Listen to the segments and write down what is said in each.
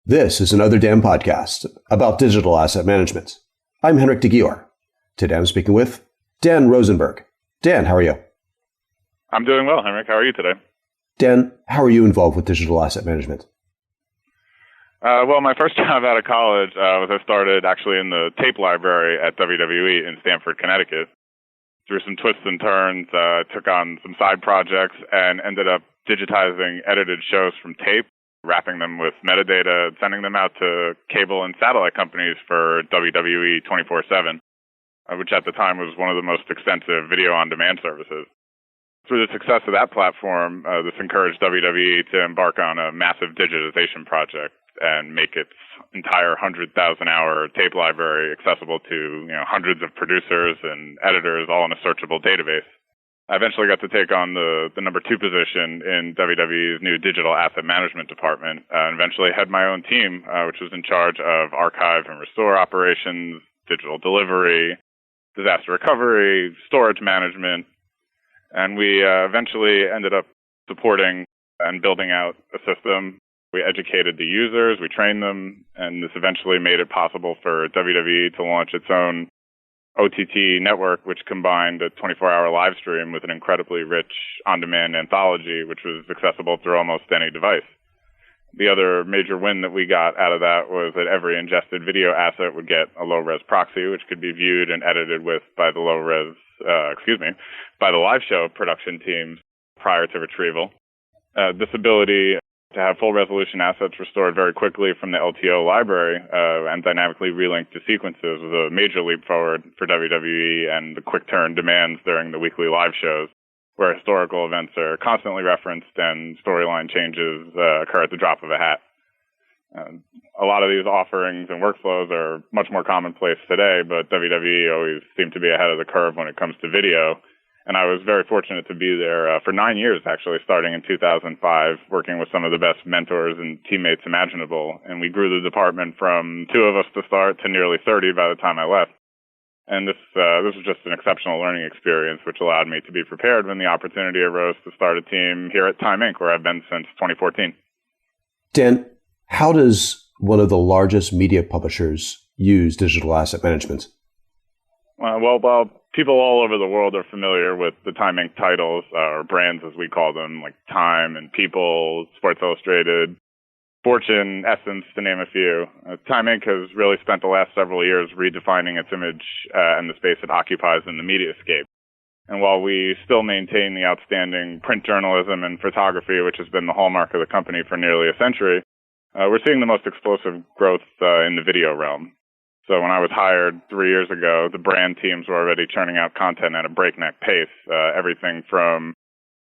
This is Another Damn podcast about digital asset management. I'm Henrik de Gior. Today I'm speaking with Dan Rosenberg. Dan, how are you? I'm doing well, Henrik. How are you today? Dan, how are you involved with digital asset management? Well, my first job out of college was I started actually in the tape library at WWE in Stamford, Connecticut. Through some twists and turns, took on some side projects and ended up digitizing edited shows from tape, wrapping them with metadata, sending them out to cable and satellite companies for WWE 24/7, which at the time was one of the most extensive video-on-demand services. Through the success of that platform, this encouraged WWE to embark on a massive digitization project and make its entire 100,000-hour tape library accessible to hundreds of producers and editors, all in a searchable database. I eventually got to take on the number 2 position in WWE's new digital asset management department, and eventually had my own team, which was in charge of archive and restore operations, digital delivery, disaster recovery, storage management, and we eventually ended up supporting and building out a system. We educated the users, we trained them, and this eventually made it possible for WWE to launch its own OTT network, which combined a 24-hour live stream with an incredibly rich on-demand anthology, which was accessible through almost any device. The other major win that we got out of that was that every ingested video asset would get a low-res proxy, which could be viewed and edited with by the by the live show production teams prior to retrieval. This ability to have full resolution assets restored very quickly from the LTO library and dynamically relinked to sequences was a major leap forward for WWE and the quick turn demands during the weekly live shows, where historical events are constantly referenced and storyline changes occur at the drop of a hat. A lot of these offerings and workflows are much more commonplace today, but WWE always seemed to be ahead of the curve when it comes to video. And I was very fortunate to be there for 9 years, actually, starting in 2005, working with some of the best mentors and teammates imaginable. And we grew the department from 2 of us to start to nearly 30 by the time I left. And this was just an exceptional learning experience, which allowed me to be prepared when the opportunity arose to start a team here at Time Inc., where I've been since 2014. Dan, how does one of the largest media publishers use digital asset management? Well, people all over the world are familiar with the Time Inc. titles, or brands as we call them, like Time and People, Sports Illustrated, Fortune, Essence, to name a few. Time Inc. has really spent the last several years redefining its image and the space it occupies in the mediascape. And while we still maintain the outstanding print journalism and photography, which has been the hallmark of the company for nearly a century, we're seeing the most explosive growth in the video realm. So when I was hired 3 years ago, the brand teams were already churning out content at a breakneck pace, everything from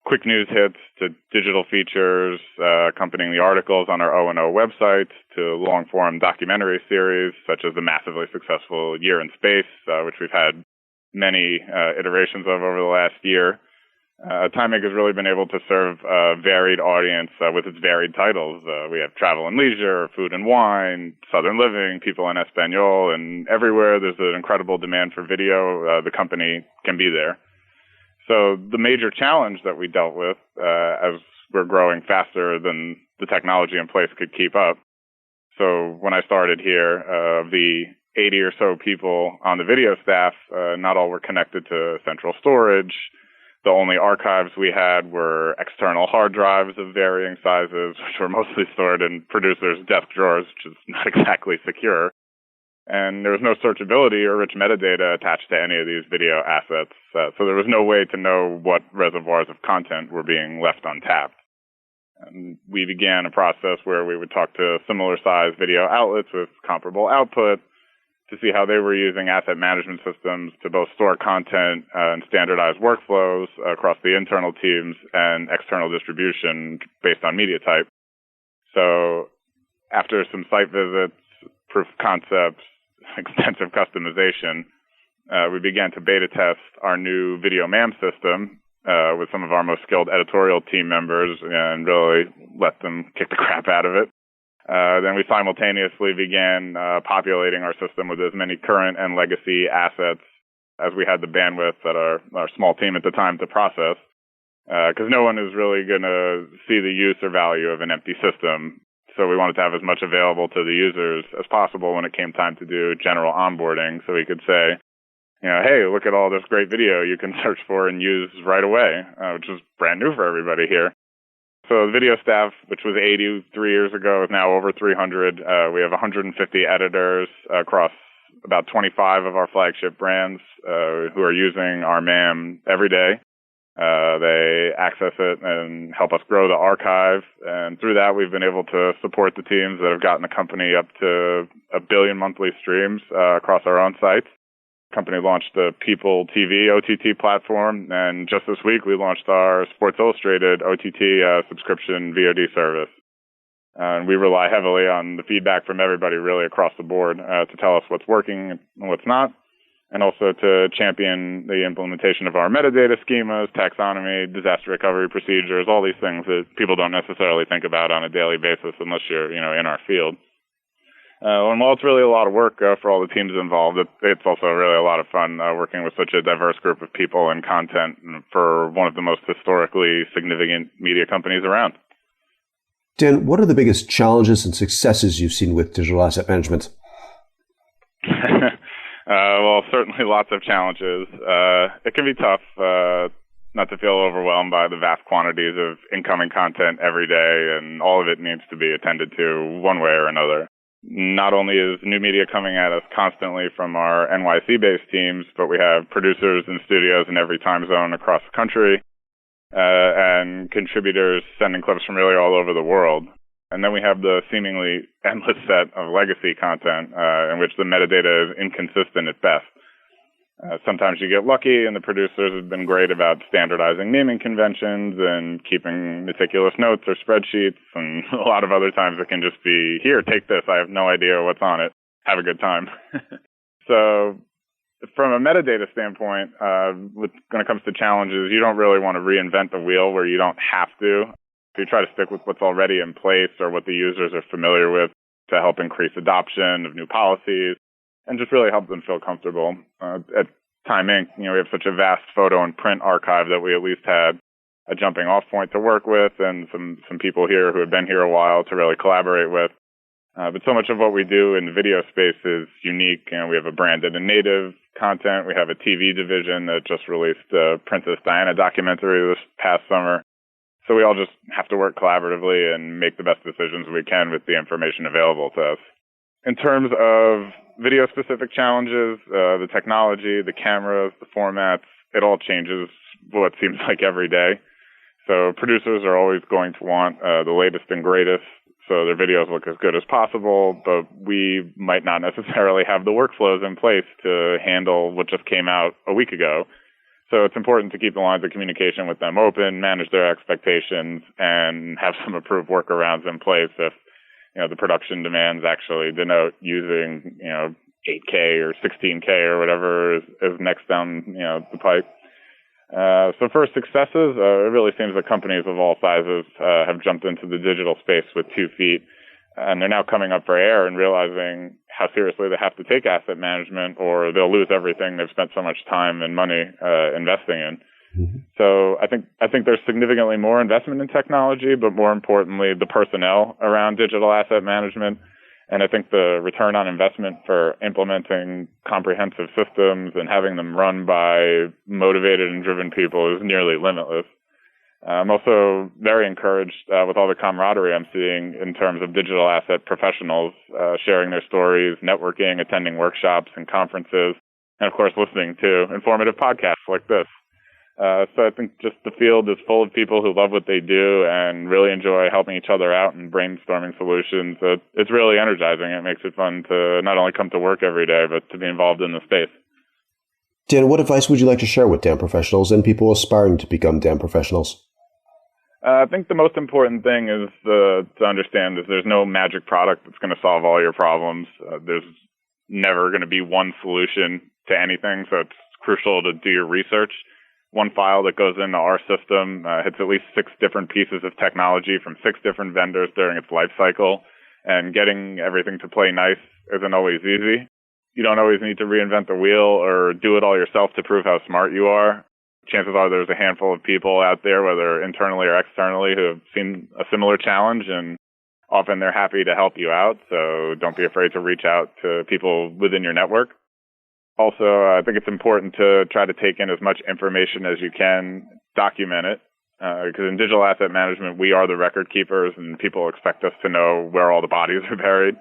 quick news hits to digital features accompanying the articles on our O&O website to long-form documentary series such as the massively successful Year in Space, which we've had many iterations of over the last year. Time Inc. has really been able to serve a varied audience with its varied titles. We have Travel and Leisure, Food and Wine, Southern Living, People in Espanol, and everywhere there's an incredible demand for video, the company can be there. So the major challenge that we dealt with as we're growing faster than the technology in place could keep up. So when I started here, of the 80 or so people on the video staff, not all were connected to central storage. The only archives we had were external hard drives of varying sizes, which were mostly stored in producers' desk drawers, which is not exactly secure. And there was no searchability or rich metadata attached to any of these video assets, so there was no way to know what reservoirs of content were being left untapped. And we began a process where we would talk to similar-sized video outlets with comparable output, to see how they were using asset management systems to both store content and standardize workflows across the internal teams and external distribution based on media type. So after some site visits, proof of concepts, extensive customization, we began to beta test our new video MAM system with some of our most skilled editorial team members and really let them kick the crap out of it. Then we simultaneously began populating our system with as many current and legacy assets as we had the bandwidth at our small team at the time to process, because no one is really going to see the use or value of an empty system. So we wanted to have as much available to the users as possible when it came time to do general onboarding. So we could say, hey, look at all this great video you can search for and use right away, which is brand new for everybody here. So the video staff, which was 80 3 years ago, is now over 300. We have 150 editors across about 25 of our flagship brands who are using our MAM every day. They access it and help us grow the archive. And through that, we've been able to support the teams that have gotten the company up to 1 billion monthly streams across our own sites. The company launched the People TV OTT platform, and just this week we launched our Sports Illustrated OTT subscription VOD service. And we rely heavily on the feedback from everybody really across the board to tell us what's working and what's not, and also to champion the implementation of our metadata schemas, taxonomy, disaster recovery procedures, all these things that people don't necessarily think about on a daily basis unless you're, in our field. And while it's really a lot of work for all the teams involved, it's also really a lot of fun working with such a diverse group of people and content for one of the most historically significant media companies around. Dan, what are the biggest challenges and successes you've seen with digital asset management? Well, certainly lots of challenges. It can be tough not to feel overwhelmed by the vast quantities of incoming content every day, and all of it needs to be attended to one way or another. Not only is new media coming at us constantly from our NYC-based teams, but we have producers and studios in every time zone across the country, and contributors sending clips from really all over the world. And then we have the seemingly endless set of legacy content in which the metadata is inconsistent at best. Sometimes you get lucky, and the producers have been great about standardizing naming conventions and keeping meticulous notes or spreadsheets, and a lot of other times it can just be, here, take this, I have no idea what's on it, have a good time. So from a metadata standpoint, when it comes to challenges, you don't really want to reinvent the wheel where you don't have to. So you try to stick with what's already in place or what the users are familiar with to help increase adoption of new policies, and just really help them feel comfortable. At Time Inc., we have such a vast photo and print archive that we at least had a jumping off point to work with and some people here who have been here a while to really collaborate with. But so much of what we do in the video space is unique. We have a branded and native content. We have a TV division that just released a Princess Diana documentary this past summer. So we all just have to work collaboratively and make the best decisions we can with the information available to us. In terms of video-specific challenges, the technology, the cameras, the formats, it all changes what seems like every day. So producers are always going to want the latest and greatest, so their videos look as good as possible, but we might not necessarily have the workflows in place to handle what just came out a week ago. So it's important to keep the lines of communication with them open, manage their expectations, and have some approved workarounds in place if the production demands actually denote using 8K or 16K or whatever is next down the pipe. So for successes, it really seems that companies of all sizes have jumped into the digital space with 2 feet, and they're now coming up for air and realizing how seriously they have to take asset management, or they'll lose everything they've spent so much time and money investing in. Mm-hmm. So I think there's significantly more investment in technology, but more importantly, the personnel around digital asset management. And I think the return on investment for implementing comprehensive systems and having them run by motivated and driven people is nearly limitless. I'm also very encouraged with all the camaraderie I'm seeing in terms of digital asset professionals sharing their stories, networking, attending workshops and conferences, and of course listening to informative podcasts like this. So I think just the field is full of people who love what they do and really enjoy helping each other out and brainstorming solutions. It's really energizing. It makes it fun to not only come to work every day, but to be involved in the space. Dan, what advice would you like to share with DAM professionals and people aspiring to become DAM professionals? I think the most important thing is to understand is there's no magic product that's going to solve all your problems. There's never going to be one solution to anything, so it's crucial to do your research. One file that goes into our system hits at least 6 different pieces of technology from 6 different vendors during its life cycle, and getting everything to play nice isn't always easy. You don't always need to reinvent the wheel or do it all yourself to prove how smart you are. Chances are there's a handful of people out there, whether internally or externally, who have seen a similar challenge and often they're happy to help you out. So don't be afraid to reach out to people within your network. Also, I think it's important to try to take in as much information as you can, document it, because in digital asset management, we are the record keepers and people expect us to know where all the bodies are buried.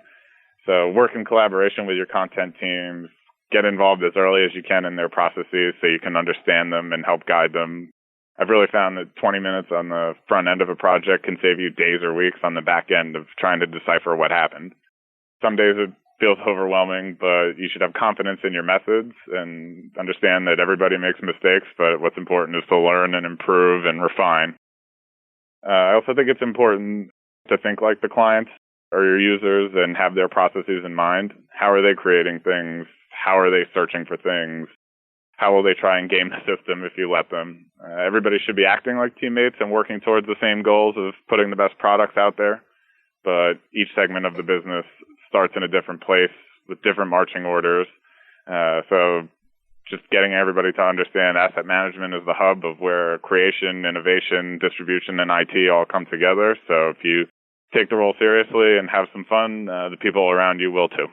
So work in collaboration with your content teams, get involved as early as you can in their processes so you can understand them and help guide them. I've really found that 20 minutes on the front end of a project can save you days or weeks on the back end of trying to decipher what happened. Some days it feels overwhelming, but you should have confidence in your methods and understand that everybody makes mistakes, but what's important is to learn and improve and refine. I also think it's important to think like the clients or your users and have their processes in mind. How are they creating things? How are they searching for things? How will they try and game the system if you let them? Everybody should be acting like teammates and working towards the same goals of putting the best products out there, but each segment of the business starts in a different place with different marching orders. So just getting everybody to understand asset management is the hub of where creation, innovation, distribution, and IT all come together. So if you take the role seriously and have some fun, the people around you will too.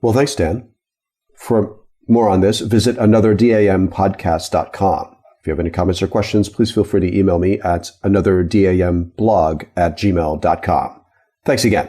Well, thanks, Dan. For more on this, visit anotherdamblog.com. If you have any comments or questions, please feel free to email me at anotherdamblog@gmail.com. Thanks again.